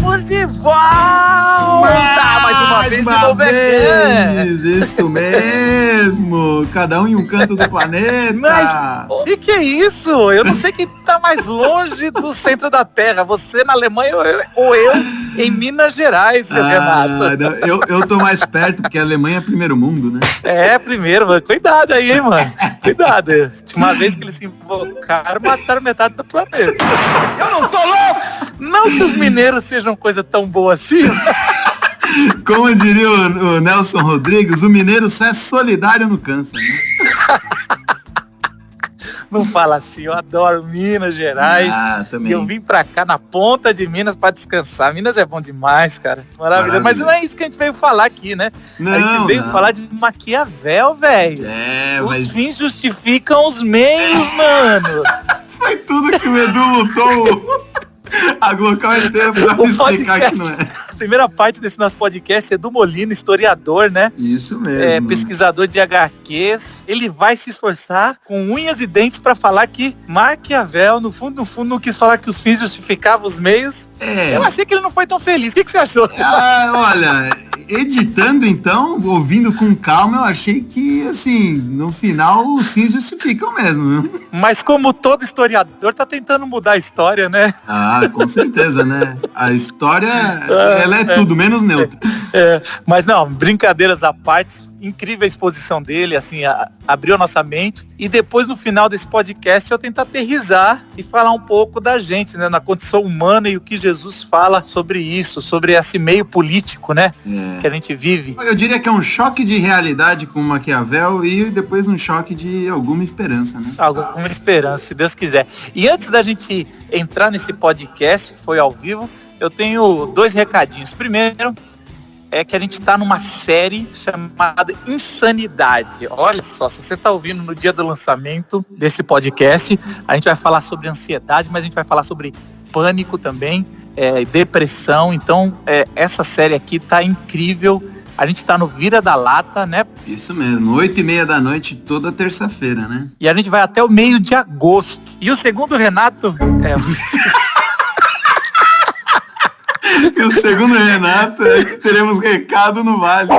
Estamos de volta! Mais uma vez de novo aqui. Isso mesmo! Cada um em um canto do planeta. Mas o que é isso? Eu não sei quem tá mais longe do centro da Terra. Você na Alemanha ou eu em Minas Gerais, seu Renato? Eu tô mais perto, porque a Alemanha é primeiro mundo, né? É, primeiro, mas cuidado aí, hein, mano. Cuidado. Uma vez que eles se invocaram, mataram metade do planeta. Eu não tô louco! Não que os mineiros sejam coisa tão boa assim. Como diria o Nelson Rodrigues, o mineiro só é solidário no câncer, né? Não fala assim, eu adoro Minas Gerais. Também. E eu vim pra cá na ponta de Minas pra descansar. Minas é bom demais, cara. Maravilha. Mas não é isso que a gente veio falar aqui, né? A gente veio falar de Maquiavel, velho. Os fins justificam os meios, mano. Foi tudo que o Edu lutou a Glocal inteira pra me explicar que não é. A primeira parte desse nosso podcast é do Molina, historiador, né? Isso mesmo. Pesquisador de HQs. Ele vai se esforçar com unhas e dentes pra falar que Maquiavel, no fundo, não quis falar que os fins justificavam os meios. Eu achei que ele não foi tão feliz. O que você achou? Olha, editando então, ouvindo com calma, eu achei que, assim, no final os fins justificam mesmo, viu? Mas como todo historiador tá tentando mudar a história, né? Com certeza, né? A história, ela é tudo, menos neutra. Mas não, brincadeiras à parte, incrível a exposição dele, assim, abriu a nossa mente. E depois, no final desse podcast, eu tento aterrissar e falar um pouco da gente, né? Na condição humana e o que Jesus fala sobre isso, sobre esse meio político, né? Que a gente vive. Eu diria que é um choque de realidade com Maquiavel e depois um choque de alguma esperança, né? Alguma esperança, se Deus quiser. E antes da gente entrar nesse podcast, que foi ao vivo, eu tenho 2 recadinhos. Primeiro, é que a gente está numa série chamada Insanidade. Olha só, se você está ouvindo no dia do lançamento desse podcast, a gente vai falar sobre ansiedade, mas a gente vai falar sobre pânico também, depressão. Então, essa série aqui tá incrível. A gente tá no Vira da Lata, né? Isso mesmo, 8h30 da noite, toda terça-feira, né? E a gente vai até o meio de agosto. E o segundo Renato... E o segundo Renato é que teremos recado no Vale.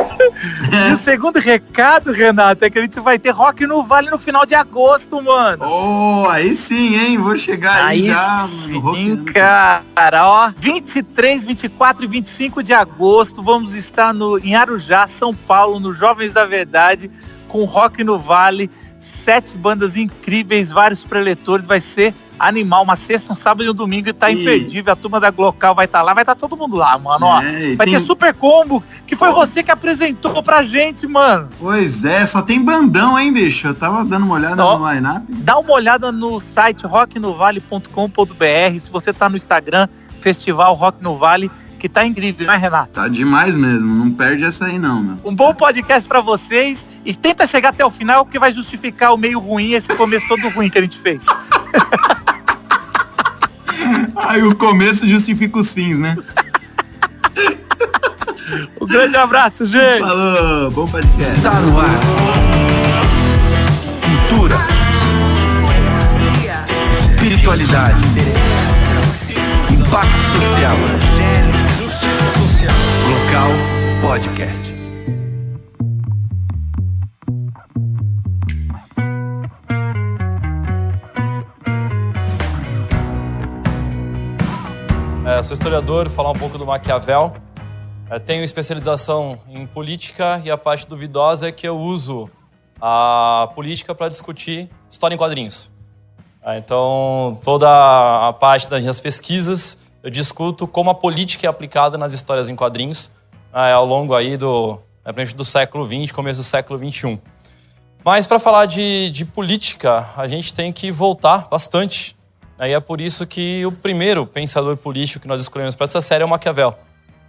E o segundo recado, Renato, é que a gente vai ter Rock no Vale no final de agosto, mano. Aí sim, hein? Vou chegar aí já. Sim, cara, ó. 23, 24 e 25 de agosto, vamos estar em Arujá, São Paulo, no Jovens da Verdade, com Rock no Vale. 7 bandas incríveis, vários preletores, vai ser animal, uma sexta, um sábado e um domingo, e tá imperdível, a turma da Glocal vai estar lá, vai estar todo mundo lá, mano, ó. Vai ter Super Combo, que foi você que apresentou pra gente, mano. Pois é, só tem bandão, hein, bicho? Eu tava dando uma olhada no line-up. Dá uma olhada no site rocknovale.com.br, se você tá no Instagram, Festival Rock no Vale, que tá incrível, né, Renato? Tá demais mesmo, não perde essa aí não, meu. Um bom podcast pra vocês, e tenta chegar até o final, porque vai justificar o meio ruim, esse começo todo ruim que a gente fez. Aí o começo justifica os fins, né? Um grande abraço, gente! Falou, bom podcast. Está no ar. Cultura. Espiritualidade. Impacto social. Glocal Podcast. Sou historiador, falar um pouco do Maquiavel. Tenho especialização em política e a parte duvidosa é que eu uso a política para discutir história em quadrinhos. Então, toda a parte das minhas pesquisas, eu discuto como a política é aplicada nas histórias em quadrinhos ao longo aí do século XX, começo do século XXI. Mas para falar de política, a gente tem que voltar bastante. E é por isso que o primeiro pensador político que nós escolhemos para essa série é o Maquiavel.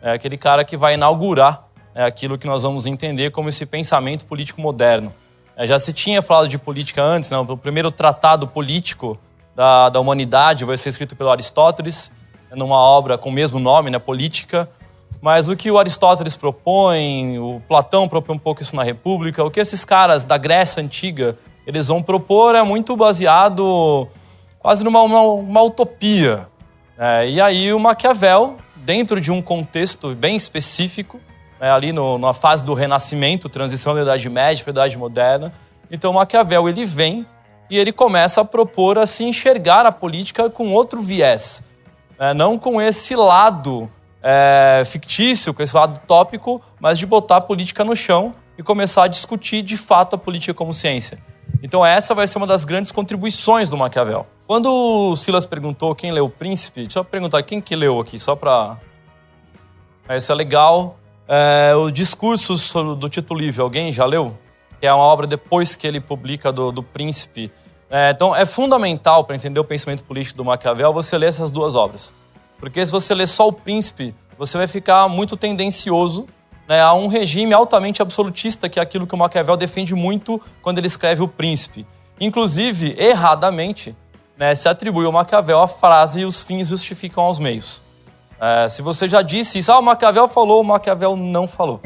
É aquele cara que vai inaugurar aquilo que nós vamos entender como esse pensamento político moderno. Já se tinha falado de política antes, né? O primeiro tratado político da humanidade vai ser escrito pelo Aristóteles, numa obra com o mesmo nome, né? Política. Mas o que o Aristóteles propõe, o Platão propõe um pouco isso na República, o que esses caras da Grécia Antiga eles vão propor é muito baseado quase numa utopia. E aí o Maquiavel dentro de um contexto bem específico, né, ali na fase do Renascimento, transição da Idade Média para a Idade Moderna. Então Maquiavel ele vem e ele começa a propor a se enxergar a política com outro viés, né, não com esse lado fictício, com esse lado tópico, mas de botar a política no chão e começar a discutir de fato a política como ciência. Então essa vai ser uma das grandes contribuições do Maquiavel. Quando o Silas perguntou quem leu O Príncipe, deixa eu perguntar quem que leu aqui, só para... Isso é legal. Os discursos do Tito Livio, alguém já leu? Que é uma obra depois que ele publica do Príncipe. Então é fundamental para entender o pensamento político do Maquiavel você ler essas duas obras. Porque se você ler só O Príncipe, você vai ficar muito tendencioso, né, a um regime altamente absolutista, que é aquilo que o Maquiavel defende muito quando ele escreve O Príncipe. Inclusive, erradamente, né, se atribui ao Maquiavel a frase "os fins justificam os meios". Se você já disse isso, o Maquiavel falou, o Maquiavel não falou.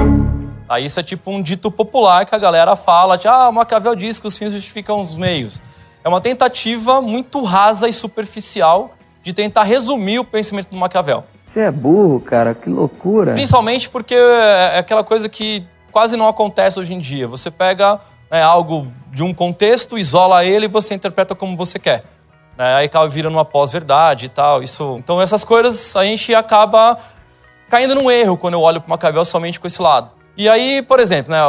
Aí isso é tipo um dito popular que a galera fala, o Maquiavel diz que os fins justificam os meios. É uma tentativa muito rasa e superficial de tentar resumir o pensamento do Maquiavel. Você é burro, cara, que loucura. Principalmente porque é aquela coisa que quase não acontece hoje em dia. Você pega, né, algo de um contexto, isola ele e você interpreta como você quer. Aí acaba virando uma pós-verdade e tal. Então essas coisas a gente acaba caindo num erro quando eu olho para o Maquiavel somente com esse lado. E aí, por exemplo, né,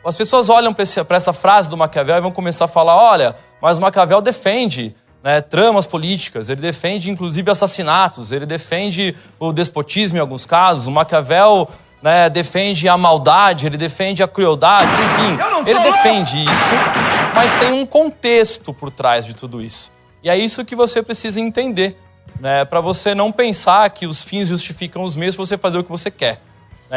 as pessoas olham para essa frase do Maquiavel e vão começar a falar, olha, mas o Maquiavel defende, né, tramas políticas, ele defende inclusive assassinatos, ele defende o despotismo em alguns casos, o Maquiavel, né, defende a maldade, ele defende a crueldade, enfim, ele defende isso, mas tem um contexto por trás de tudo isso. E é isso que você precisa entender, né, para você não pensar que os fins justificam os meios para você fazer o que você quer.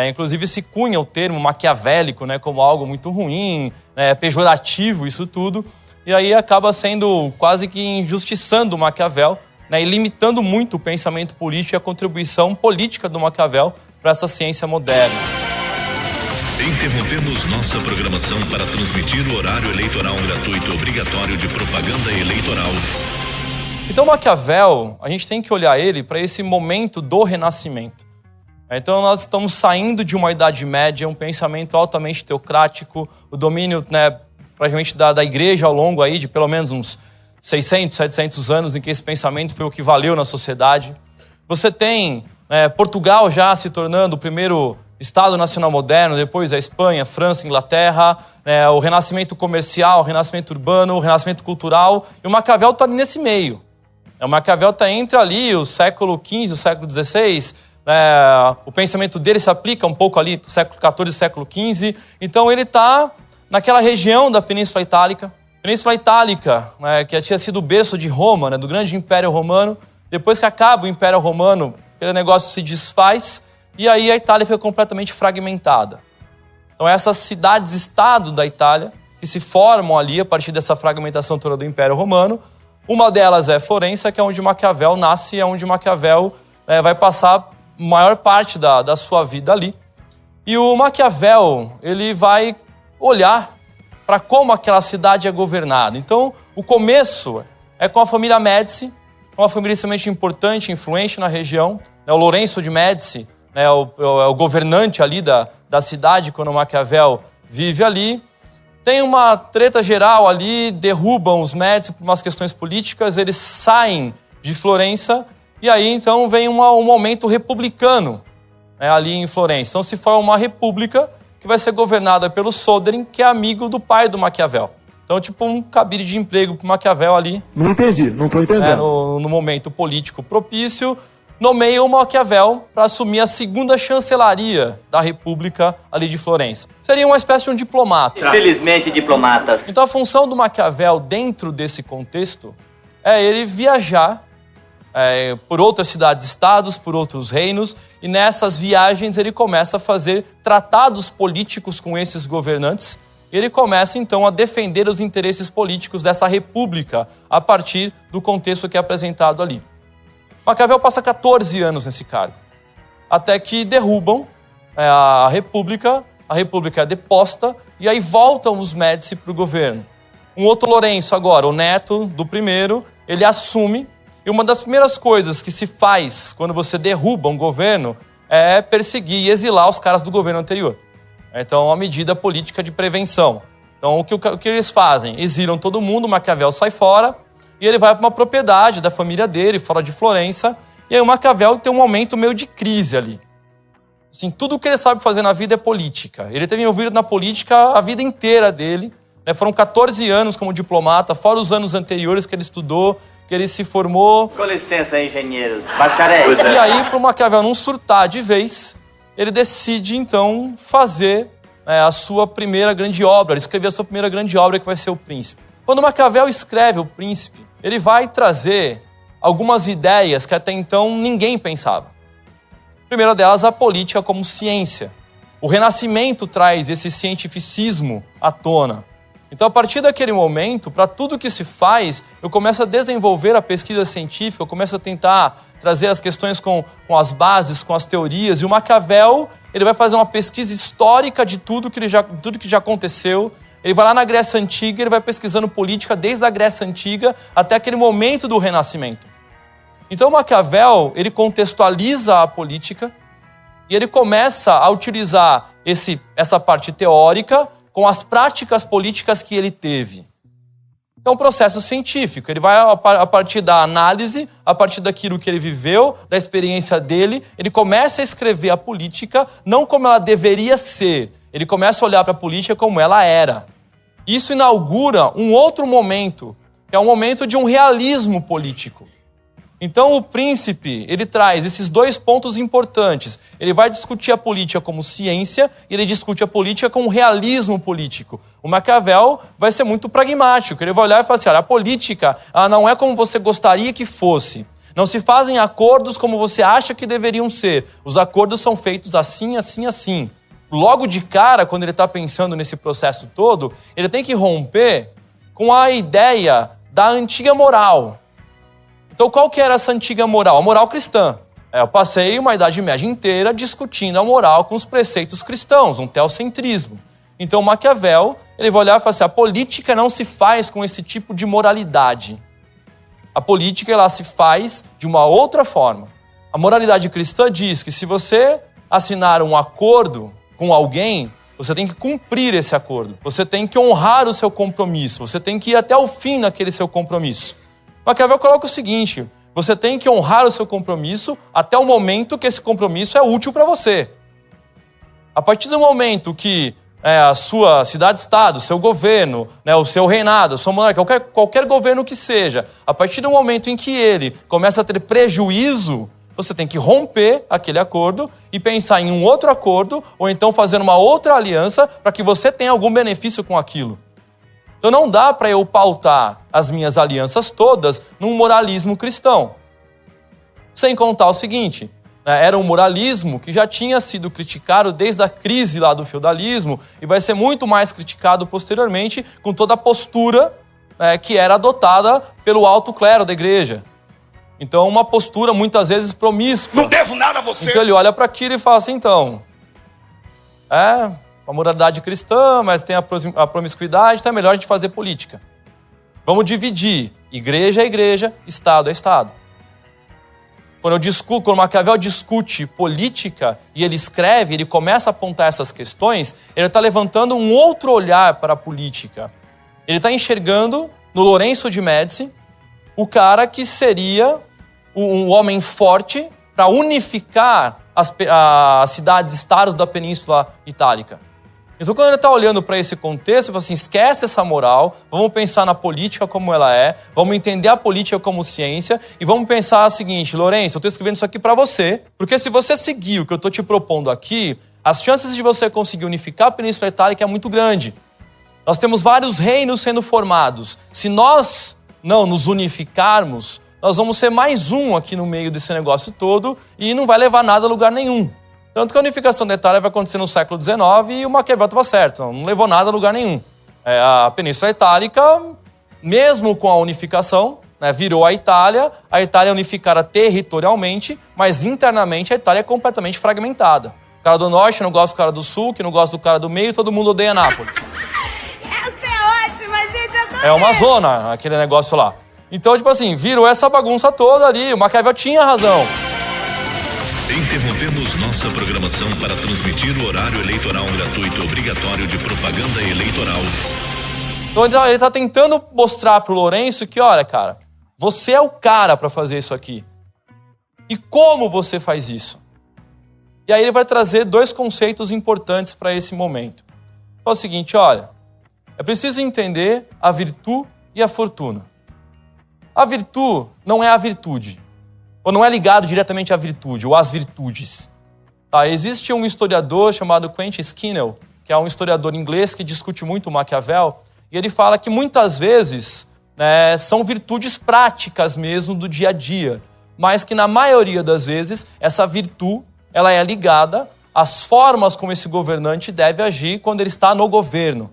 Inclusive se cunha o termo maquiavélico, né, como algo muito ruim, né, pejorativo, isso tudo, e aí acaba sendo quase que injustiçando o Maquiavel, né, e limitando muito o pensamento político e a contribuição política do Maquiavel para essa ciência moderna. Interrompemos nossa programação para transmitir o horário eleitoral gratuito obrigatório de propaganda eleitoral. Então Maquiavel, a gente tem que olhar ele para esse momento do Renascimento. Então nós estamos saindo de uma Idade Média, um pensamento altamente teocrático, o domínio, né, praticamente da igreja ao longo aí de pelo menos uns 600, 700 anos em que esse pensamento foi o que valeu na sociedade. Você tem Portugal já se tornando o primeiro Estado nacional moderno, depois a Espanha, França, Inglaterra, o renascimento comercial, o renascimento urbano, o renascimento cultural, e o Maquiavel está nesse meio. O Maquiavel está entre ali o século XV, o século XVI, o pensamento dele se aplica um pouco ali, século XIV, século XV, então ele está naquela região da Península Itálica. Península Itálica, né, que tinha sido o berço de Roma, né, do grande Império Romano. Depois que acaba o Império Romano, aquele negócio se desfaz e aí a Itália fica completamente fragmentada. Então essas cidades-estado da Itália, que se formam ali a partir dessa fragmentação toda do Império Romano, uma delas é Florença, que é onde Maquiavel nasce, é onde Maquiavel vai passar a maior parte da sua vida ali. E o Maquiavel, ele vai olhar para como aquela cidade é governada. Então, o começo é com a família Médici, uma família extremamente importante, influente na região. O Lourenço de Médici é o governante ali da cidade quando o Maquiavel vive ali. Tem uma treta geral ali, derrubam os Médici por umas questões políticas, eles saem de Florença e aí então vem um momento republicano, né, ali em Florença. Então se forma uma república que vai ser governada pelo Soderin, que é amigo do pai do Maquiavel. Então, tipo um cabide de emprego para o Maquiavel ali. Não entendi, não estou entendendo. No momento político propício, nomeia o Maquiavel para assumir a segunda chancelaria da República ali de Florença. Seria uma espécie de um diplomata. Infelizmente, diplomatas. Então, a função do Maquiavel dentro desse contexto é ele viajar por outras cidades-estados, por outros reinos, e nessas viagens ele começa a fazer tratados políticos com esses governantes, e ele começa então a defender os interesses políticos dessa república a partir do contexto que é apresentado ali. Maquiavel passa 14 anos nesse cargo, até que derrubam a república é deposta, e aí voltam os Médici para o governo. Um outro Lourenço agora, o neto do primeiro, ele assume. E uma das primeiras coisas que se faz quando você derruba um governo é perseguir e exilar os caras do governo anterior. Então, é uma medida política de prevenção. Então, o que eles fazem? Exilam todo mundo, o Maquiavel sai fora e ele vai para uma propriedade da família dele, fora de Florença. E aí o Maquiavel tem um momento meio de crise ali. Assim, tudo que ele sabe fazer na vida é política. Ele teve envolvido na política a vida inteira dele. Né? Foram 14 anos como diplomata, fora os anos anteriores que ele estudou, que ele se formou. Com licença, engenheiros. Bacharel. E aí, para o Maquiavel não surtar de vez, ele decide, então, fazer a sua primeira grande obra. Ele escreveu a sua primeira grande obra, que vai ser O Príncipe. Quando Maquiavel escreve O Príncipe, ele vai trazer algumas ideias que até então ninguém pensava. A primeira delas, a política como ciência. O Renascimento traz esse cientificismo à tona. Então, a partir daquele momento, para tudo que se faz, eu começo a desenvolver a pesquisa científica, eu começo a tentar trazer as questões com as bases, com as teorias, e o Maquiavel ele vai fazer uma pesquisa histórica de tudo que já aconteceu. Ele vai lá na Grécia Antiga, ele vai pesquisando política desde a Grécia Antiga até aquele momento do Renascimento. Então, o Maquiavel, ele contextualiza a política e ele começa a utilizar essa parte teórica com as práticas políticas que ele teve. É um processo científico. Ele vai, a partir da análise, a partir daquilo que ele viveu, da experiência dele, ele começa a escrever a política não como ela deveria ser. Ele começa a olhar para a política como ela era. Isso inaugura um outro momento, que é um momento de um realismo político. Então, O Príncipe, ele traz esses dois pontos importantes. Ele vai discutir a política como ciência e ele discute a política com realismo político. O Maquiavel vai ser muito pragmático. Ele vai olhar e falar assim, olha, a política não é como você gostaria que fosse. Não se fazem acordos como você acha que deveriam ser. Os acordos são feitos assim, assim, assim. Logo de cara, quando ele está pensando nesse processo todo, ele tem que romper com a ideia da antiga moral. Então, qual que era essa antiga moral? A moral cristã. Eu passei uma Idade Média inteira discutindo a moral com os preceitos cristãos, um teocentrismo. Então, Maquiavel, ele vai olhar e falar assim, a política não se faz com esse tipo de moralidade. A política, ela se faz de uma outra forma. A moralidade cristã diz que se você assinar um acordo com alguém, você tem que cumprir esse acordo. Você tem que honrar o seu compromisso. Você tem que ir até o fim naquele seu compromisso. Maquiavel coloca o seguinte, você tem que honrar o seu compromisso até o momento que esse compromisso é útil para você. A partir do momento que a sua cidade-estado, o seu governo, o seu reinado, a sua monarquia, qualquer governo que seja, a partir do momento em que ele começa a ter prejuízo, você tem que romper aquele acordo e pensar em um outro acordo ou então fazer uma outra aliança para que você tenha algum benefício com aquilo. Então não dá para eu pautar as minhas alianças todas num moralismo cristão. Sem contar o seguinte, era um moralismo que já tinha sido criticado desde a crise lá do feudalismo e vai ser muito mais criticado posteriormente com toda a postura que era adotada pelo alto clero da igreja. Então uma postura muitas vezes promíscua. Não devo nada a você! Então ele olha para aquilo e fala assim, então... a moralidade cristã, mas tem a promiscuidade, então é melhor a gente fazer política. Vamos dividir igreja é igreja, Estado é Estado. Quando Maquiavel discute política e ele escreve, ele começa a apontar essas questões, ele está levantando um outro olhar para a política. Ele está enxergando no Lourenço de Médici o cara que seria um homem forte para unificar as cidades-estados da Península Itálica. Então, quando ele está olhando para esse contexto, ele fala assim, esquece essa moral, vamos pensar na política como ela é, vamos entender a política como ciência e vamos pensar o seguinte, Lourenço, eu estou escrevendo isso aqui para você, porque se você seguir o que eu estou te propondo aqui, as chances de você conseguir unificar a Península Itálica é muito grande. Nós temos vários reinos sendo formados. Se nós não nos unificarmos, nós vamos ser mais um aqui no meio desse negócio todo e não vai levar nada a lugar nenhum. Tanto que a unificação da Itália vai acontecer no século XIX e o Maquiavel estava certo, não levou nada a lugar nenhum. A Península Itálica, mesmo com a unificação, virou a Itália é unificada territorialmente, mas internamente a Itália é completamente fragmentada. O cara do norte não gosta do cara do sul, que não gosta do cara do meio, todo mundo odeia Nápoles. Essa é ótima, gente, adorei. É uma zona, aquele negócio lá. Então, tipo assim, virou essa bagunça toda ali. O Maquiavel tinha razão. Interrompemos nossa programação para transmitir o horário eleitoral gratuito obrigatório de propaganda eleitoral. Então ele tá tentando mostrar pro Lourenço que, olha, cara, você é o cara para fazer isso aqui. E como você faz isso? E aí ele vai trazer 2 conceitos importantes para esse momento. É o seguinte, olha, é preciso entender a virtude e a fortuna. A virtude não é a virtude, ou não é ligado diretamente à virtude, ou às virtudes. Tá? Existe um historiador chamado Quentin Skinner, que é um historiador inglês que discute muito o Maquiavel, e ele fala que muitas vezes, né, são virtudes práticas mesmo do dia a dia, mas que na maioria das vezes essa virtude ela é ligada às formas como esse governante deve agir quando ele está no governo.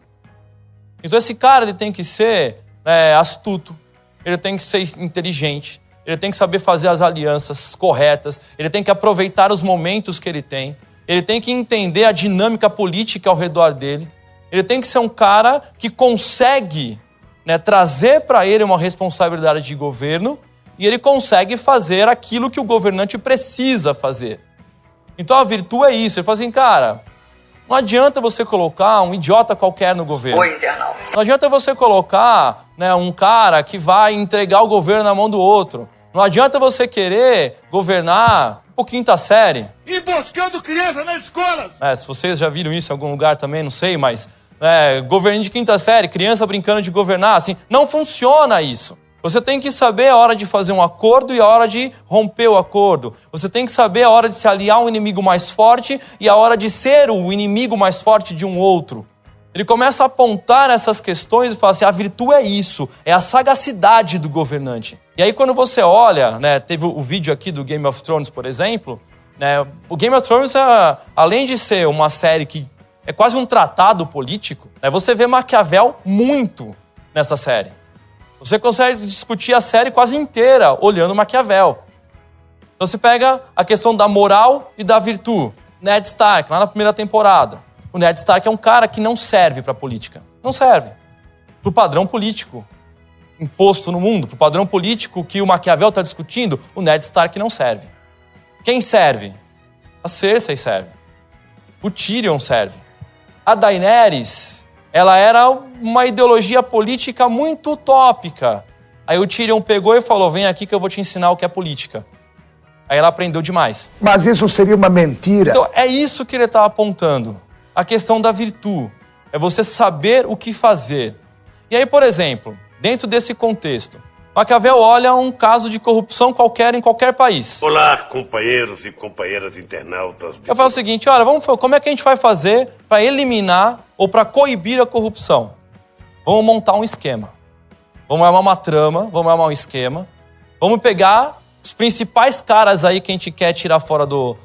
Então esse cara ele tem que ser astuto, ele tem que ser inteligente, ele tem que saber fazer as alianças corretas, ele tem que aproveitar os momentos que ele tem que entender a dinâmica política ao redor dele, ele tem que ser um cara que consegue, né, trazer para ele uma responsabilidade de governo e ele consegue fazer aquilo que o governante precisa fazer. Então a virtude é isso, ele fala assim, cara, não adianta você colocar um idiota qualquer no governo. Oi, internauta. Não adianta você colocar, né, um cara que vai entregar o governo na mão do outro. Não adianta você querer governar por 5ª série. Emboscando criança nas escolas! Se vocês já viram isso em algum lugar também, não sei, mas governo de 5ª série, criança brincando de governar, assim, não funciona isso. Você tem que saber a hora de fazer um acordo e a hora de romper o acordo. Você tem que saber a hora de se aliar a um inimigo mais forte e a hora de ser o inimigo mais forte de um outro. Ele começa a apontar essas questões e fala assim, a virtude é isso, é a sagacidade do governante. E aí quando você olha, né, teve o vídeo aqui do Game of Thrones, por exemplo, né, o Game of Thrones, além de ser uma série que é quase um tratado político, né, você vê Maquiavel muito nessa série. Você consegue discutir a série quase inteira olhando Maquiavel. Então você pega a questão da moral e da virtude. Ned Stark, lá na primeira temporada. O Ned Stark é um cara que não serve para a política. Não serve. Para o padrão político imposto no mundo, para o padrão político que o Maquiavel está discutindo, o Ned Stark não serve. Quem serve? A Cersei serve. O Tyrion serve. A Daenerys, ela era uma ideologia política muito utópica. Aí o Tyrion pegou e falou, vem aqui que eu vou te ensinar o que é política. Aí ela aprendeu demais. Mas isso seria uma mentira. Então é isso que ele está apontando. A questão da virtude. É você saber o que fazer. E aí, por exemplo, dentro desse contexto, Maquiavel olha um caso de corrupção qualquer em qualquer país. Olá, companheiros e companheiras internautas. Eu falo o seguinte, olha, como é que a gente vai fazer para eliminar ou para coibir a corrupção? Vamos montar um esquema. Vamos armar uma trama, vamos armar um esquema. Vamos pegar os principais caras aí que a gente quer tirar fora do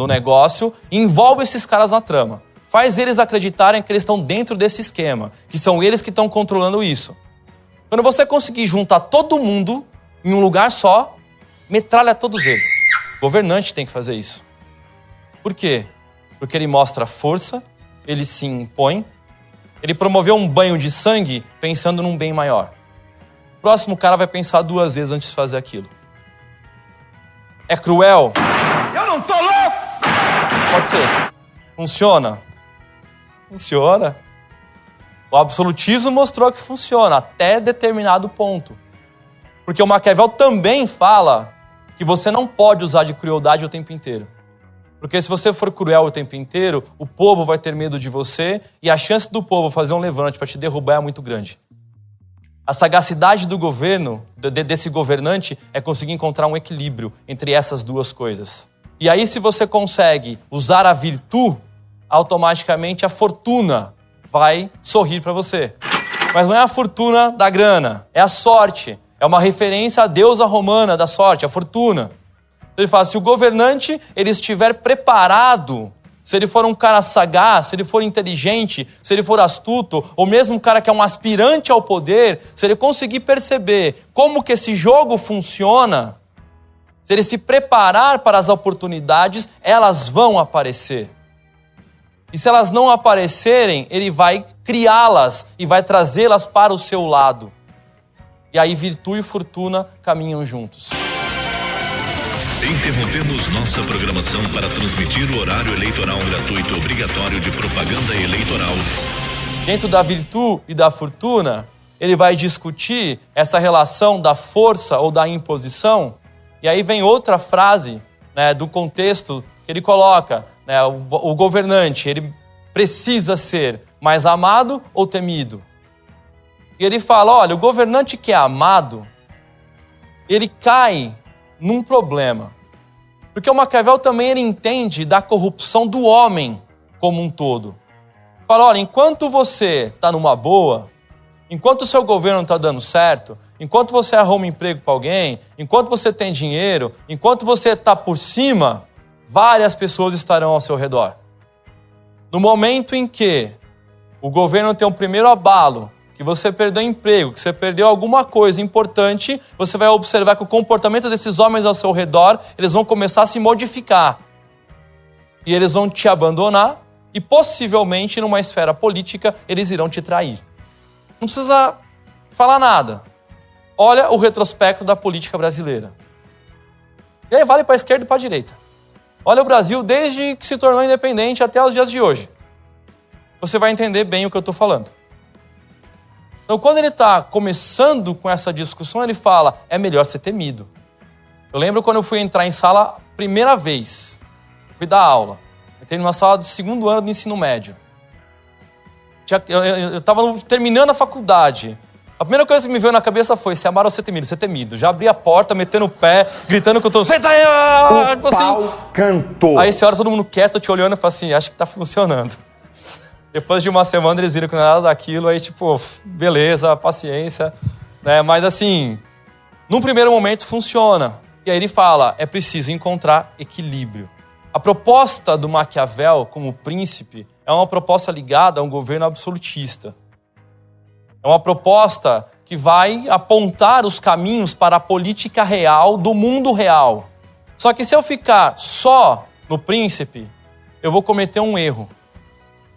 negócio e envolve esses caras na trama. Faz eles acreditarem que eles estão dentro desse esquema, que são eles que estão controlando isso. Quando você conseguir juntar todo mundo em um lugar só, metralha todos eles. O governante tem que fazer isso. Por quê? Porque ele mostra força, ele se impõe, ele promoveu um banho de sangue pensando num bem maior. O próximo cara vai pensar 2 vezes antes de fazer aquilo. É cruel? Eu não tô louco! Pode ser. Funciona? Funciona. O absolutismo mostrou que funciona até determinado ponto. Porque o Maquiavel também fala que você não pode usar de crueldade o tempo inteiro. Porque se você for cruel o tempo inteiro, o povo vai ter medo de você e a chance do povo fazer um levante para te derrubar é muito grande. A sagacidade do governo, desse governante, é conseguir encontrar um equilíbrio entre essas 2 coisas. E aí, se você consegue usar a virtude, automaticamente a fortuna vai sorrir para você. Mas não é a fortuna da grana, é a sorte. É uma referência à deusa romana da sorte, a fortuna. Ele fala, se o governante ele estiver preparado, se ele for um cara sagaz, se ele for inteligente, se ele for astuto, ou mesmo um cara que é um aspirante ao poder, se ele conseguir perceber como que esse jogo funciona, se ele se preparar para as oportunidades, elas vão aparecer. E se elas não aparecerem, ele vai criá-las e vai trazê-las para o seu lado. e aí virtude e fortuna caminham juntos. Interrompemos nossa programação para transmitir o horário eleitoral gratuito obrigatório de propaganda eleitoral. Dentro da virtude e da fortuna, ele vai discutir essa relação da força ou da imposição. E aí vem outra frase, né, do contexto que ele coloca, né, o governante, ele precisa ser mais amado ou temido? E ele fala, olha, o governante que é amado, ele cai num problema. Porque o Maquiavel também ele entende da corrupção do homem como um todo. Fala, olha, enquanto você está numa boa, enquanto o seu governo está dando certo, enquanto você arruma emprego para alguém, enquanto você tem dinheiro, enquanto você está por cima, várias pessoas estarão ao seu redor. No momento em que o governo tem um primeiro abalo, que você perdeu emprego, que você perdeu alguma coisa importante, você vai observar que o comportamento desses homens ao seu redor, eles vão começar a se modificar. E eles vão te abandonar e possivelmente numa esfera política eles irão te trair. Não precisa falar nada. Olha o retrospecto da política brasileira. E aí vale para a esquerda e para a direita. Olha o Brasil desde que se tornou independente até os dias de hoje. Você vai entender bem o que eu estou falando. Então, quando ele está começando com essa discussão, ele fala, é melhor ser temido. Eu lembro quando eu fui entrar em sala, primeira vez, fui dar aula. Entrei numa sala do 2º ano do ensino médio. Eu estava terminando a faculdade. A primeira coisa que me veio na cabeça foi, ser amado ou ser temido? Ser temido. Já abri a porta, metendo o pé, gritando que eu tô... Senta aí! Tipo assim. Cantou. Aí, senhora, todo mundo quieto, te olhando, e fala assim, acho que tá funcionando. Depois de uma semana eles viram que não é nada daquilo, aí tipo, beleza, paciência, né? Mas assim, num primeiro momento funciona. E aí ele fala, é preciso encontrar equilíbrio. A proposta do Maquiavel como príncipe é uma proposta ligada a um governo absolutista. É uma proposta que vai apontar os caminhos para a política real do mundo real. Só que se eu ficar só no príncipe, eu vou cometer um erro.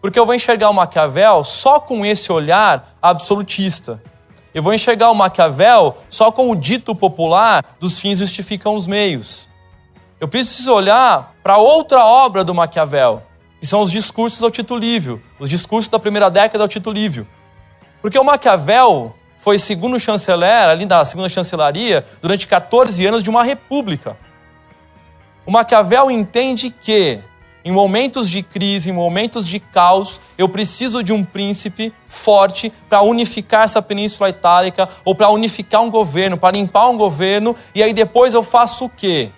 Porque eu vou enxergar o Maquiavel só com esse olhar absolutista. Eu vou enxergar o Maquiavel só com o dito popular dos fins justificam os meios. Eu preciso olhar para outra obra do Maquiavel, que são os discursos ao Tito Livio, os discursos da primeira década ao Tito Livio. Porque o Maquiavel foi segundo chanceler, ali da segunda chancelaria, durante 14 anos de uma república. O Maquiavel entende que em momentos de crise, em momentos de caos, eu preciso de um príncipe forte para unificar essa Península Itálica ou para unificar um governo, para limpar um governo, e aí depois eu faço o quê?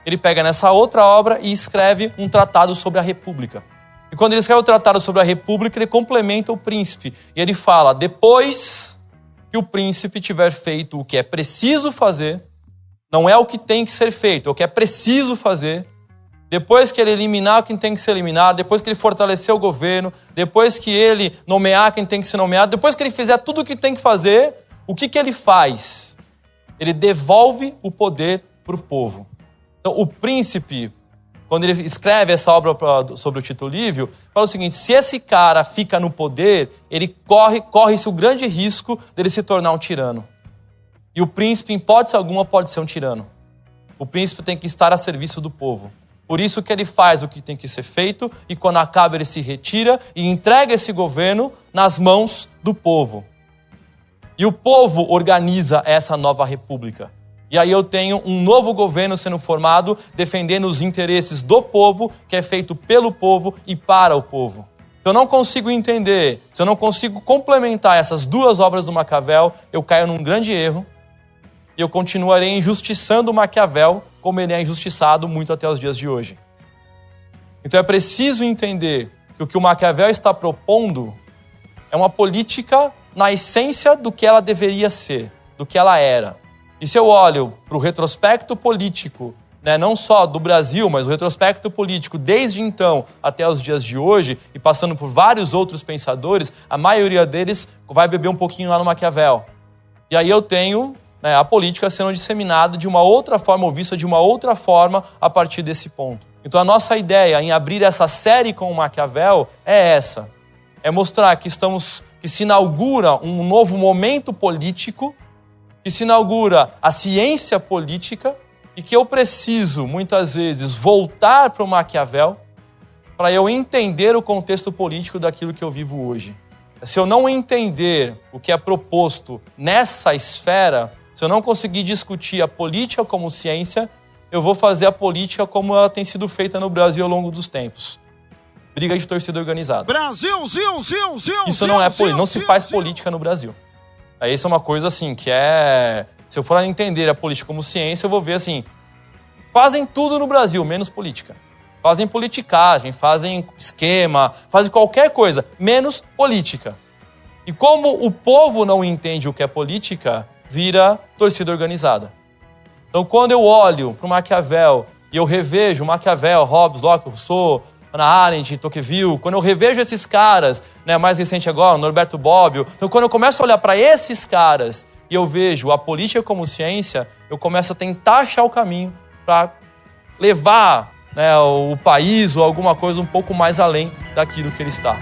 Ele pega nessa outra obra e escreve um tratado sobre a República. E quando ele escreve o tratado sobre a República, ele complementa o príncipe. E ele fala, depois que o príncipe tiver feito o que é preciso fazer, não é o que tem que ser feito, é o que é preciso fazer, depois que ele eliminar quem tem que ser eliminado, depois que ele fortalecer o governo, depois que ele nomear quem tem que ser nomeado, depois que ele fizer tudo o que tem que fazer, o que ele faz? Ele devolve o poder para o povo. Então, o príncipe, quando ele escreve essa obra sobre o Tito Livio, fala o seguinte, se esse cara fica no poder, ele corre-se o grande risco dele se tornar um tirano. E o príncipe, em hipótese alguma, pode ser um tirano. O príncipe tem que estar a serviço do povo. Por isso que ele faz o que tem que ser feito e quando acaba ele se retira e entrega esse governo nas mãos do povo. E o povo organiza essa nova república. E aí eu tenho um novo governo sendo formado, defendendo os interesses do povo, que é feito pelo povo e para o povo. Se eu não consigo entender, se eu não consigo complementar essas duas obras do Maquiavel, eu caio num grande erro e eu continuarei injustiçando o Maquiavel como ele é injustiçado muito até os dias de hoje. Então é preciso entender que o que o Maquiavel está propondo é uma política na essência do que ela deveria ser, do que ela era. E se eu olho para o retrospecto político, né, não só do Brasil, mas o retrospecto político desde então até os dias de hoje, e passando por vários outros pensadores, a maioria deles vai beber um pouquinho lá no Maquiavel. E aí eu tenho a política sendo disseminada de uma outra forma ou vista de uma outra forma a partir desse ponto. Então a nossa ideia em abrir essa série com o Maquiavel é essa. É mostrar que se inaugura um novo momento político que se inaugura a ciência política e que eu preciso, muitas vezes, voltar para o Maquiavel para eu entender o contexto político daquilo que eu vivo hoje. Se eu não entender o que é proposto nessa esfera, se eu não conseguir discutir a política como ciência, eu vou fazer a política como ela tem sido feita no Brasil ao longo dos tempos. Briga de torcida organizada. Brasil, Isso não é política, não se faz política no Brasil. Isso é uma coisa assim, que é... Se eu for entender a política como ciência, eu vou ver assim, fazem tudo no Brasil, menos política. Fazem politicagem, fazem esquema, fazem qualquer coisa, menos política. E como o povo não entende o que é política, vira torcida organizada. Então, quando eu olho para o Maquiavel e eu revejo Maquiavel, Hobbes, Locke, Rousseau, Hannah Arendt, Tocqueville, quando eu revejo esses caras, né, mais recente agora, Norberto Bobbio, então quando eu começo a olhar para esses caras e eu vejo a política como ciência, eu começo a tentar achar o caminho para levar, né, o país ou alguma coisa um pouco mais além daquilo que ele está.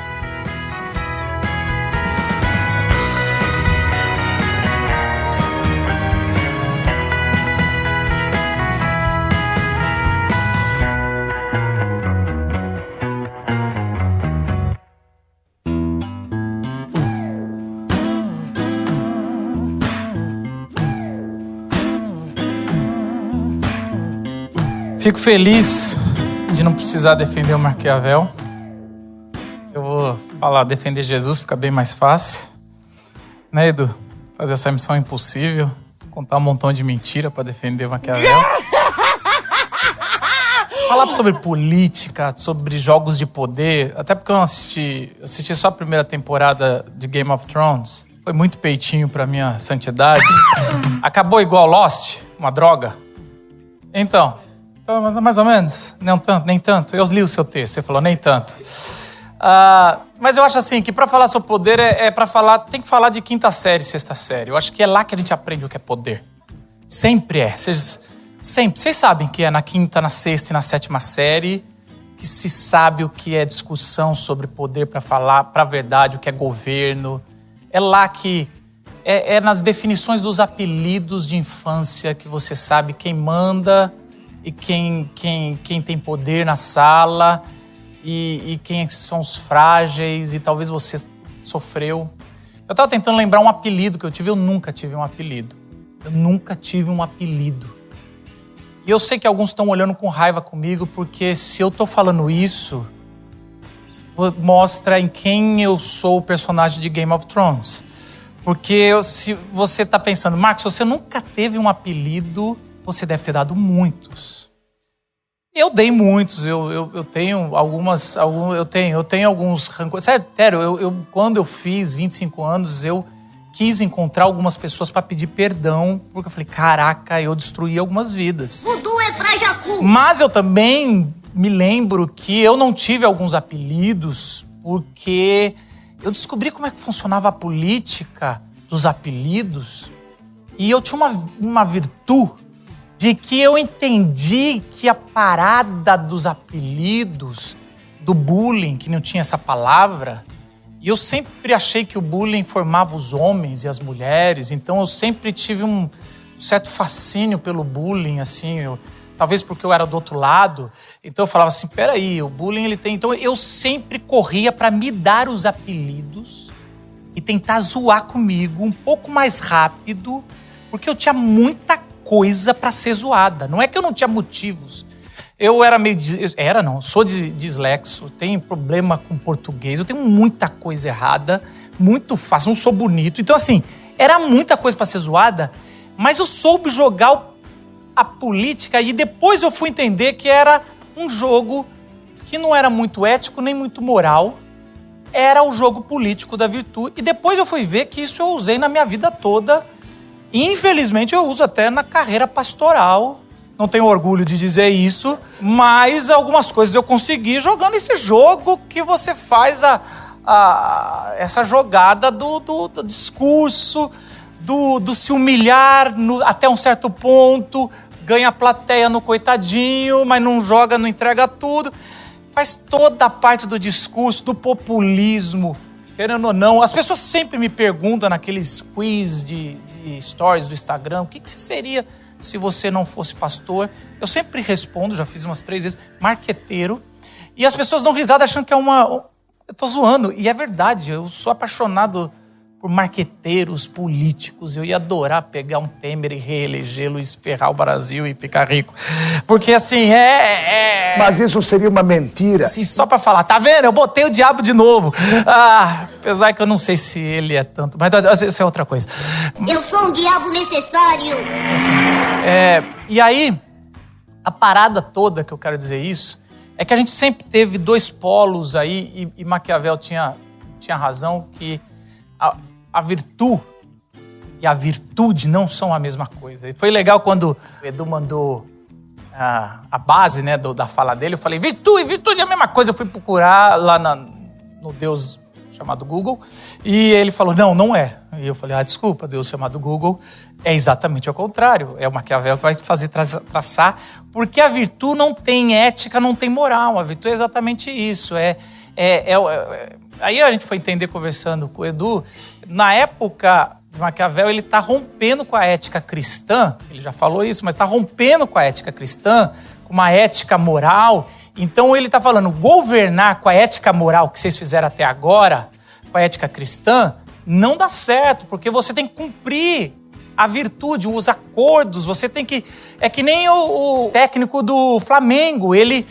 Fico feliz de não precisar defender o Maquiavel. Eu vou falar defender Jesus, fica bem mais fácil. Né, Edu? Fazer essa missão impossível, contar um montão de mentira para defender o Maquiavel. Falar sobre política, sobre jogos de poder, até porque eu não assisti só a primeira temporada de Game of Thrones. Foi muito peitinho pra minha santidade. Acabou igual Lost, uma droga. Então, mais ou menos, não tanto, nem tanto. Eu li o seu texto, você falou nem tanto. Mas eu acho assim, que para falar sobre poder tem que falar de quinta série, sexta série. Eu acho que é lá que a gente aprende o que é poder. Sempre é. Sempre. Vocês sabem que é na quinta, na sexta e na sétima série que se sabe o que é discussão sobre poder para falar para a verdade, o que é governo. É lá que... É nas definições dos apelidos de infância que você sabe quem manda... E quem tem poder na sala, e quem são os frágeis, e talvez você sofreu. Eu estava tentando lembrar um apelido que eu tive, eu nunca tive um apelido. E eu sei que alguns estão olhando com raiva comigo, porque se eu estou falando isso, mostra em quem eu sou o personagem de Game of Thrones. Porque se você está pensando, Marcos, você nunca teve um apelido... Você deve ter dado muitos. Eu dei muitos. Eu tenho algumas... Eu tenho alguns rancores. Sério, quando eu fiz 25 anos, eu quis encontrar algumas pessoas para pedir perdão, porque eu falei, caraca, eu destruí algumas vidas. Voodoo é pra Jacu. Mas eu também me lembro que eu não tive alguns apelidos, porque eu descobri como é que funcionava a política dos apelidos, e eu tinha uma virtude de que eu entendi que a parada dos apelidos, do bullying, que não tinha essa palavra, e eu sempre achei que o bullying formava os homens e as mulheres, então eu sempre tive um certo fascínio pelo bullying, assim, talvez porque eu era do outro lado, então eu falava assim, peraí, o bullying ele tem... Então eu sempre corria para me dar os apelidos e tentar zoar comigo um pouco mais rápido, porque eu tinha muita coisa para ser zoada. Não é que eu não tinha motivos. Eu era meio... sou dislexo, tenho problema com português, eu tenho muita coisa errada, muito fácil, não sou bonito. Então, assim, era muita coisa para ser zoada, mas eu soube jogar a política e depois eu fui entender que era um jogo que não era muito ético nem muito moral, era o jogo político da virtude. E depois eu fui ver que isso eu usei na minha vida toda. Infelizmente eu uso até na carreira pastoral, não tenho orgulho de dizer isso, mas algumas coisas eu consegui jogando esse jogo que você faz essa jogada do discurso, do se humilhar até um certo ponto, ganha a plateia no coitadinho, mas não joga, não entrega tudo. Faz toda a parte do discurso, do populismo, querendo ou não. As pessoas sempre me perguntam naqueles quiz de de stories do Instagram, o que você seria se você não fosse pastor? Eu sempre respondo, já fiz umas 3 vezes, marqueteiro. E as pessoas dão risada achando que é eu tô zoando. E é verdade, eu sou apaixonado por marqueteiros, políticos. Eu ia adorar pegar um Temer e reelegê-lo, e ferrar o Brasil e ficar rico. Porque assim, Mas isso seria uma mentira. Assim, só pra falar, tá vendo? Eu botei o diabo de novo. Apesar que eu não sei se ele é tanto, mas isso é outra coisa. Eu sou um diabo necessário. Assim, e aí, a parada toda que eu quero dizer isso, é que a gente sempre teve 2 polos aí, e Maquiavel tinha razão, que a virtude e a virtude não são a mesma coisa. E foi legal quando o Edu mandou a base, né, da fala dele. Eu falei, virtude é a mesma coisa. Eu fui procurar lá no Deus chamado Google, e ele falou, não é. E eu falei, desculpa, Deus chamado Google é exatamente ao contrário. É o Maquiavel que vai fazer traçar, porque a virtude não tem ética, não tem moral. A virtude é exatamente isso. Aí a gente foi entender, conversando com o Edu, na época de Maquiavel, ele está rompendo com a ética cristã, ele já falou isso, mas está rompendo com a ética cristã, com uma ética moral. Então ele está falando, governar com a ética moral que vocês fizeram até agora, com a ética cristã, não dá certo, porque você tem que cumprir a virtude, os acordos, você tem que... É que nem o técnico do Flamengo, ele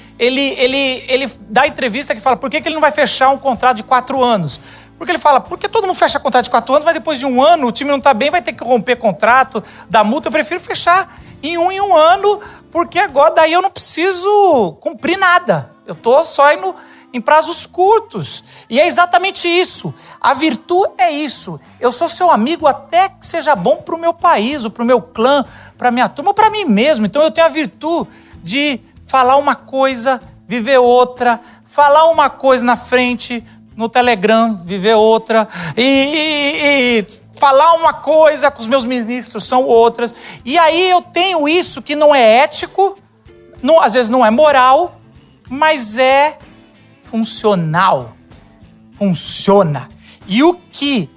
dá entrevista que fala, por que ele não vai fechar um contrato de 4 anos? Porque ele fala, porque todo mundo fecha contrato de 4 anos, mas depois de 1 ano o time não tá bem, vai ter que romper contrato, dar multa. Eu prefiro fechar em um ano, porque agora daí eu não preciso cumprir nada. Eu tô só indo em prazos curtos. E é exatamente isso. A virtude é isso. Eu sou seu amigo até que seja bom para o meu país, ou para o meu clã, para a minha turma, ou para mim mesmo. Então eu tenho a virtude de falar uma coisa, viver outra, falar uma coisa na frente, no Telegram, viver outra, e falar uma coisa com os meus ministros são outras. E aí eu tenho isso que não é ético, às vezes não é moral, mas é funcional. Funciona. E o que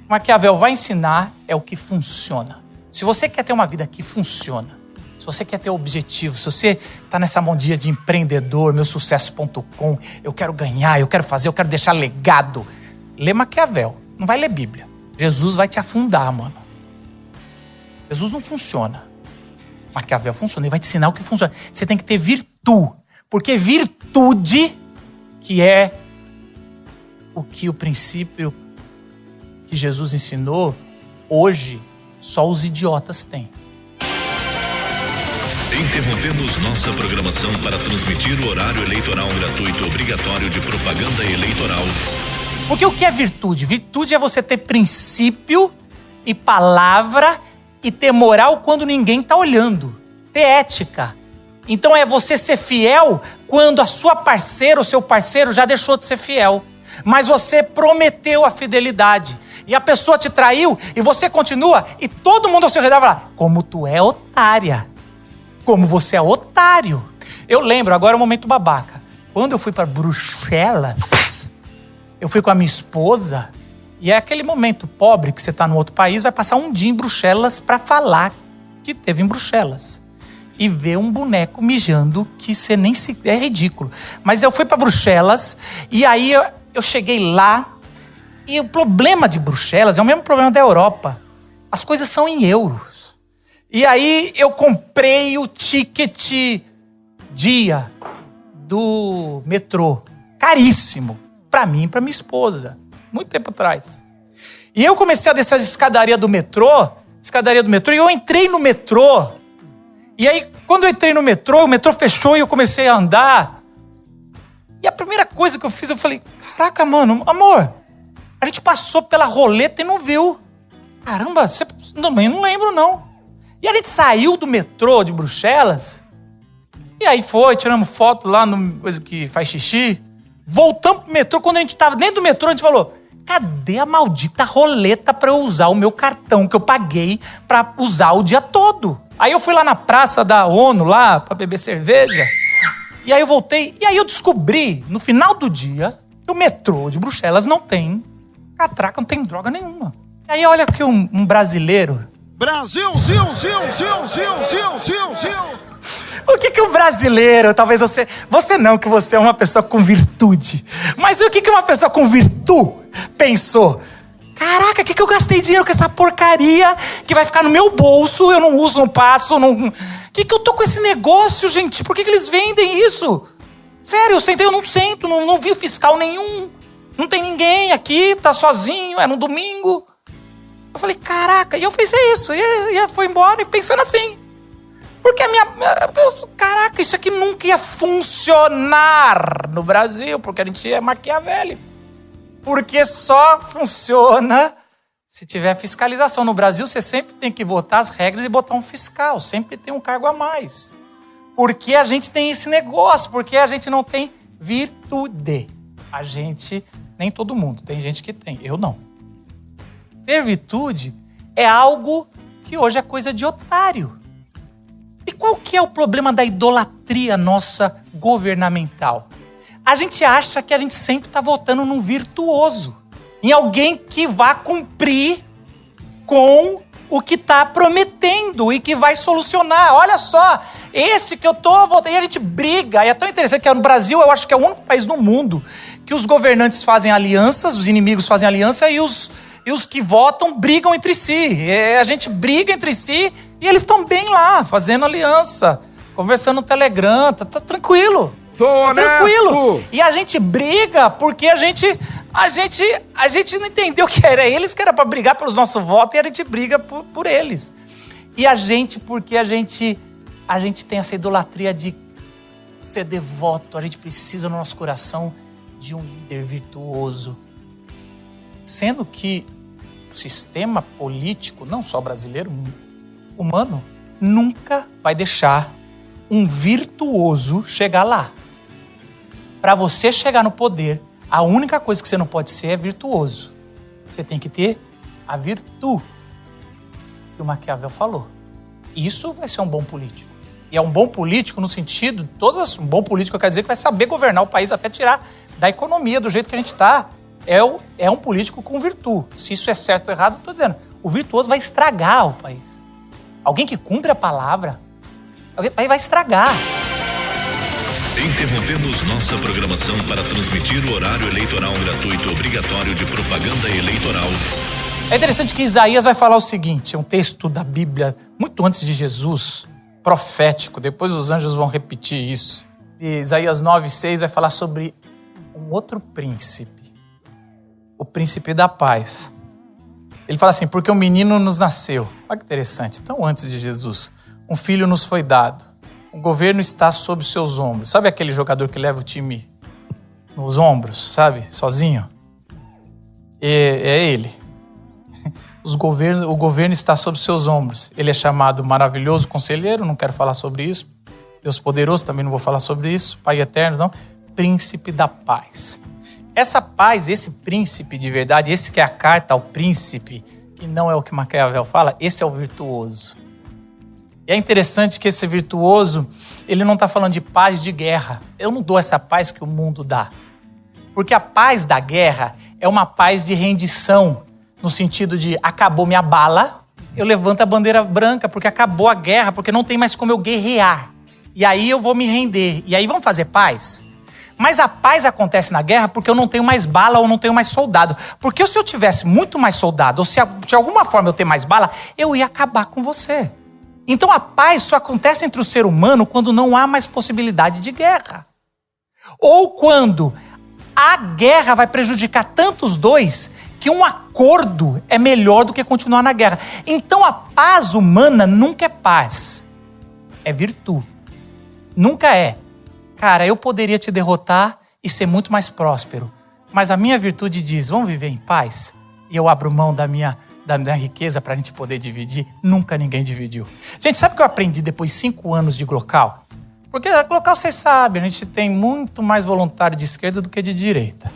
Maquiavel vai ensinar é o que funciona. Se você quer ter uma vida que funciona, se você quer ter objetivo, se você está nessa modinha de empreendedor, meusucesso.com, eu quero ganhar, eu quero fazer, eu quero deixar legado, lê Maquiavel, não vai ler Bíblia. Jesus vai te afundar, mano. Jesus não funciona. Maquiavel funciona, ele vai te ensinar o que funciona. Você tem que ter virtude, porque virtude, que é o princípio que Jesus ensinou, hoje só os idiotas têm. Interrompemos nossa programação para transmitir o horário eleitoral gratuito obrigatório de propaganda eleitoral. Porque o que é virtude? Virtude é você ter princípio e palavra e ter moral quando ninguém está olhando. Ter ética. Então é você ser fiel quando a sua parceira ou seu parceiro já deixou de ser fiel. Mas você prometeu a fidelidade. E a pessoa te traiu e você continua. E todo mundo ao seu redor fala, como tu é otária. Como você é otário. Eu lembro, agora é o momento babaca. Quando eu fui para Bruxelas, eu fui com a minha esposa, e é aquele momento pobre que você está no outro país, vai passar um dia em Bruxelas para falar que teve em Bruxelas. E ver um boneco mijando que você nem se... É ridículo. Mas eu fui para Bruxelas, e aí eu cheguei lá, e o problema de Bruxelas é o mesmo problema da Europa. As coisas são em euros. E aí eu comprei o ticket dia do metrô. Caríssimo. Pra mim e pra minha esposa. Muito tempo atrás. E eu comecei a descer a escadaria do metrô, e eu entrei no metrô. E aí, quando eu entrei no metrô, o metrô fechou e eu comecei a andar. E a primeira coisa que eu fiz, eu falei, caraca, mano, amor, a gente passou pela roleta e não viu. Caramba, eu não lembro, não. E a gente saiu do metrô de Bruxelas, e aí tiramos foto lá no coisa que faz xixi, voltamos pro metrô. Quando a gente tava dentro do metrô, a gente falou, cadê a maldita roleta pra eu usar o meu cartão que eu paguei pra usar o dia todo? Aí eu fui lá na praça da ONU, lá, pra beber cerveja, e aí eu voltei, e aí eu descobri, no final do dia, que o metrô de Bruxelas não tem catraca, não tem droga nenhuma. E aí olha que um brasileiro... Brasil, Zil, Zil, Zil, Zil, Zil, Zil, Zil. O que o brasileiro, talvez você não, que você é uma pessoa com virtude, mas o que uma pessoa com virtude pensou? Caraca, o que eu gastei dinheiro com essa porcaria que vai ficar no meu bolso, eu não uso, não passo, não... Que eu tô com esse negócio, gente? Por que eles vendem isso? Sério, eu não sento, não vi fiscal nenhum, não tem ninguém aqui, tá sozinho, é no domingo. Eu falei, caraca, e eu pensei isso, e foi embora, e pensando assim. Porque caraca, isso aqui nunca ia funcionar no Brasil, porque a gente é maquiavélico. Porque só funciona se tiver fiscalização. No Brasil, você sempre tem que botar as regras e botar um fiscal, sempre tem um cargo a mais. Porque a gente tem esse negócio, porque a gente não tem virtude. A gente, nem todo mundo, tem gente que tem, eu não. Ter virtude é algo que hoje é coisa de otário. E qual que é o problema da idolatria nossa governamental? A gente acha que a gente sempre está votando num virtuoso, em alguém que vai cumprir com o que está prometendo e que vai solucionar. Olha só, esse que eu tô votando, e a gente briga, e é tão interessante que no Brasil eu acho que é o único país no mundo que os governantes fazem alianças, os inimigos fazem aliança e os que votam brigam entre si. A gente briga entre si e eles estão bem lá, fazendo aliança, conversando no Telegram, tá tranquilo. Tá tranquilo. E a gente briga porque a gente não entendeu que era eles que era para brigar pelos nossos votos e a gente briga por eles. E porque a gente tem essa idolatria de ser devoto, a gente precisa no nosso coração de um líder virtuoso. Sendo que o sistema político, não só brasileiro, humano, nunca vai deixar um virtuoso chegar lá. Para você chegar no poder, a única coisa que você não pode ser é virtuoso. Você tem que ter a virtude que o Maquiavel falou. Isso vai ser um bom político. E é um bom político no sentido, um bom político quer dizer que vai saber governar o país até tirar da economia do jeito que a gente está. É um político com virtude. Se isso é certo ou errado, eu estou dizendo. O virtuoso vai estragar o país. Alguém que cumpre a palavra, vai estragar. Interrompemos nossa programação para transmitir o horário eleitoral gratuito obrigatório de propaganda eleitoral. É interessante que Isaías vai falar o seguinte, é um texto da Bíblia muito antes de Jesus, profético, depois os anjos vão repetir isso. E Isaías 9:6 vai falar sobre um outro príncipe, o príncipe da paz. Ele fala assim, porque um menino nos nasceu. Olha que interessante, tão antes de Jesus. Um filho nos foi dado. O governo está sob seus ombros. Sabe aquele jogador que leva o time nos ombros, sabe? Sozinho? É ele. O governo está sob seus ombros. Ele é chamado maravilhoso conselheiro, não quero falar sobre isso. Deus poderoso, também não vou falar sobre isso. Pai eterno, não. Príncipe da paz. Essa paz, esse príncipe de verdade, esse que é a carta ao príncipe, que não é o que Maquiavel fala, esse é o virtuoso. E é interessante que esse virtuoso, ele não está falando de paz de guerra. Eu não dou essa paz que o mundo dá. Porque a paz da guerra é uma paz de rendição, no sentido de acabou minha bala, eu levanto a bandeira branca, porque acabou a guerra, porque não tem mais como eu guerrear. E aí eu vou me render. E aí vamos fazer paz? Mas a paz acontece na guerra porque eu não tenho mais bala ou não tenho mais soldado. Porque se eu tivesse muito mais soldado, ou se de alguma forma eu ter mais bala, eu ia acabar com você. Então a paz só acontece entre o ser humano quando não há mais possibilidade de guerra. Ou quando a guerra vai prejudicar tanto os dois que um acordo é melhor do que continuar na guerra. Então a paz humana nunca é paz. É virtude. Nunca é. Cara, eu poderia te derrotar e ser muito mais próspero. Mas a minha virtude diz, vamos viver em paz? E eu abro mão da minha riqueza para a gente poder dividir. Nunca ninguém dividiu. Gente, sabe o que eu aprendi depois de 5 anos de Glocal? Porque a Glocal, vocês sabem, a gente tem muito mais voluntário de esquerda do que de direita.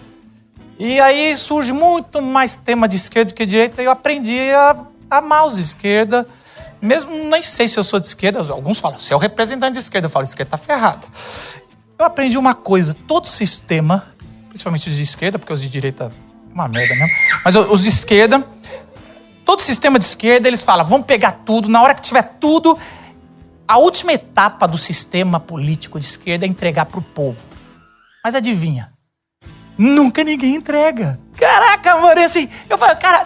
E aí surge muito mais tema de esquerda do que de direita e eu aprendi a amar os de esquerda. Mesmo nem sei se eu sou de esquerda, alguns falam, você é o representante de esquerda. Eu falo, esquerda tá ferrado. Eu aprendi uma coisa, todo sistema, principalmente os de esquerda, porque os de direita é uma merda mesmo, mas os de esquerda, Todo sistema de esquerda, eles falam, vamos pegar tudo, na hora que tiver tudo, a última etapa do sistema político de esquerda é entregar para o povo. Mas adivinha? Nunca ninguém entrega. Caraca, mano, assim, eu falo, cara,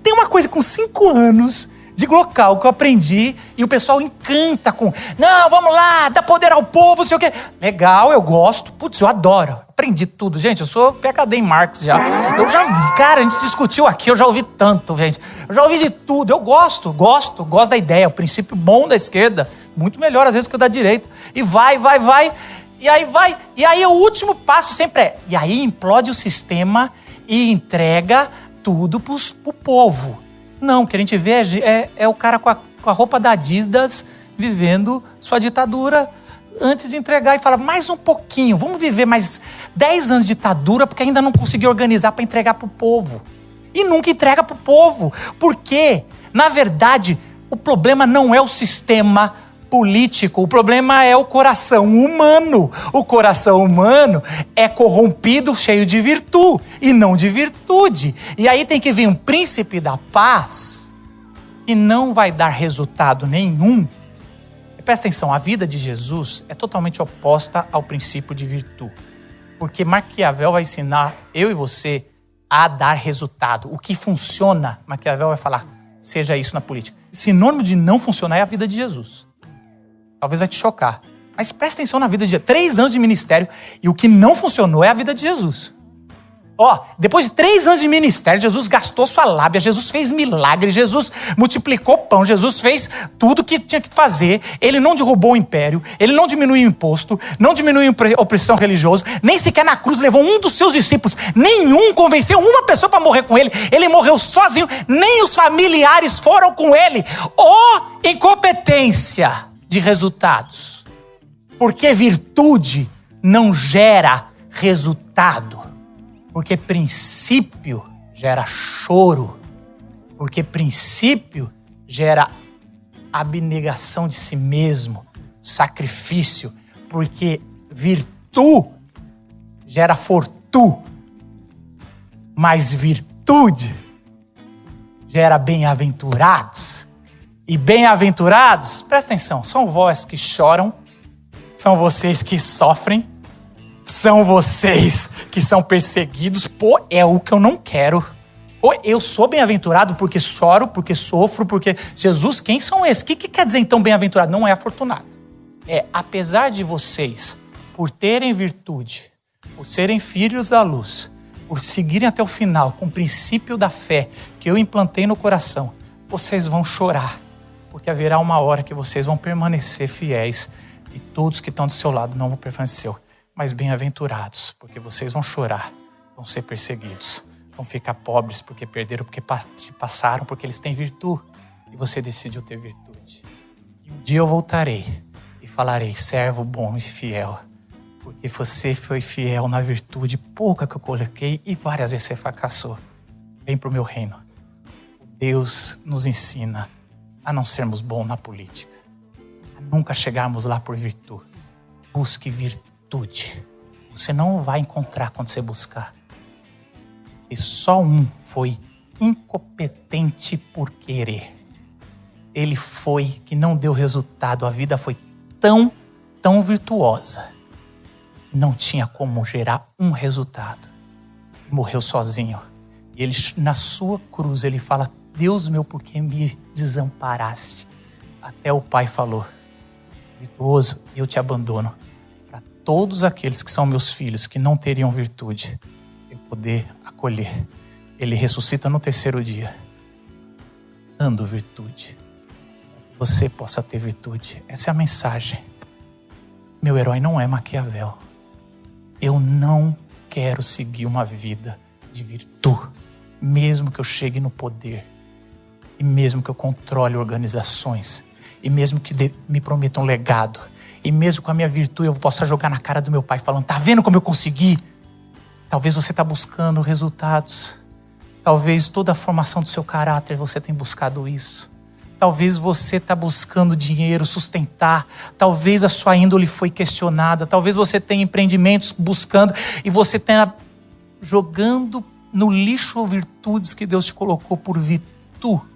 tem uma coisa com 5 anos de local que eu aprendi e o pessoal encanta com, não, vamos lá, dá poder ao povo, sei o quê. Legal, eu gosto, putz, eu adoro. Aprendi tudo, gente, eu sou PhD em Marx já. Cara, a gente discutiu aqui, eu já ouvi tanto, gente. Eu já ouvi de tudo, eu gosto da ideia, o princípio bom da esquerda, muito melhor às vezes que o da direita. E vai. E aí o último passo sempre é, e aí implode o sistema e entrega tudo pro povo. Não, o que a gente vê é o cara com a roupa da Adidas vivendo sua ditadura antes de entregar e fala, mais um pouquinho, vamos viver mais 10 anos de ditadura porque ainda não consegui organizar para entregar para o povo. E nunca entrega para o povo, porque, na verdade, o problema não é o sistema político, o problema é o coração humano. O coração humano é corrompido, cheio de virtude e não de virtude. E aí tem que vir um príncipe da paz e não vai dar resultado nenhum. E presta atenção, a vida de Jesus é totalmente oposta ao princípio de virtude. Porque Maquiavel vai ensinar eu e você a dar resultado. O que funciona, Maquiavel vai falar, seja isso na política. Sinônimo de não funcionar é a vida de Jesus. Talvez vai te chocar. Mas presta atenção na vida de Jesus. 3 anos de ministério e o que não funcionou é a vida de Jesus. Depois de 3 anos de ministério, Jesus gastou sua lábia, Jesus fez milagre, Jesus multiplicou pão, Jesus fez tudo que tinha que fazer. Ele não derrubou o império, ele não diminuiu o imposto, não diminuiu a opressão religiosa, nem sequer na cruz levou um dos seus discípulos, nenhum convenceu uma pessoa para morrer com ele. Ele morreu sozinho, nem os familiares foram com ele. Incompetência de resultados. Porque virtude não gera resultado. Porque princípio gera choro. Porque princípio gera abnegação de si mesmo, sacrifício. Porque virtude gera fortuna. Mas virtude gera bem-aventurados. E bem-aventurados, presta atenção, são vós que choram, são vocês que sofrem, são vocês que são perseguidos. É o que eu não quero. Eu sou bem-aventurado porque choro, porque sofro, porque... Jesus, quem são esses? O que quer dizer então bem-aventurado? Não é afortunado. Apesar de vocês, por terem virtude, por serem filhos da luz, por seguirem até o final com o princípio da fé que eu implantei no coração, vocês vão chorar. Porque haverá uma hora que vocês vão permanecer fiéis e todos que estão do seu lado não vão permanecer. Mas bem-aventurados, porque vocês vão chorar, vão ser perseguidos, vão ficar pobres porque perderam, porque passaram, porque eles têm virtude. E você decidiu ter virtude. E um dia eu voltarei e falarei, servo bom e fiel, porque você foi fiel na virtude pouca que eu coloquei e várias vezes você fracassou. Vem para o meu reino. Deus nos ensina a não sermos bons na política, a nunca chegarmos lá por virtude. Busque virtude. Você não vai encontrar quando você buscar. E só um foi incompetente por querer. Ele foi que não deu resultado. A vida foi tão virtuosa que não tinha como gerar um resultado. Morreu sozinho. E ele, na sua cruz, ele fala, Deus meu, por que me desamparaste? Até o Pai falou, virtuoso, eu te abandono. Para todos aqueles que são meus filhos, que não teriam virtude, eu poder acolher. Ele ressuscita no 3º dia, dando virtude. Você possa ter virtude. Essa é a mensagem. Meu herói não é Maquiavel. Eu não quero seguir uma vida de virtude, mesmo que eu chegue no poder. E mesmo que eu controle organizações, e mesmo que me prometam um legado, e mesmo com a minha virtude eu possa jogar na cara do meu pai falando, tá vendo como eu consegui? Talvez você está buscando resultados. Talvez toda a formação do seu caráter você tenha buscado isso. Talvez você está buscando dinheiro, sustentar. Talvez a sua índole foi questionada. Talvez você tenha empreendimentos buscando e você tenha jogando no lixo virtudes que Deus te colocou por virtude.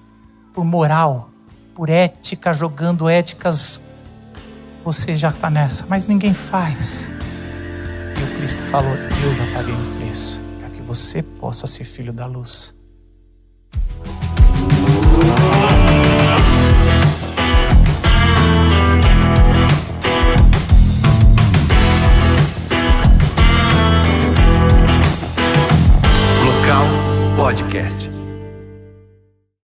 por moral, por ética, jogando éticas. Você já está nessa, mas ninguém faz. E o Cristo falou: eu já paguei um preço para que você possa ser filho da luz.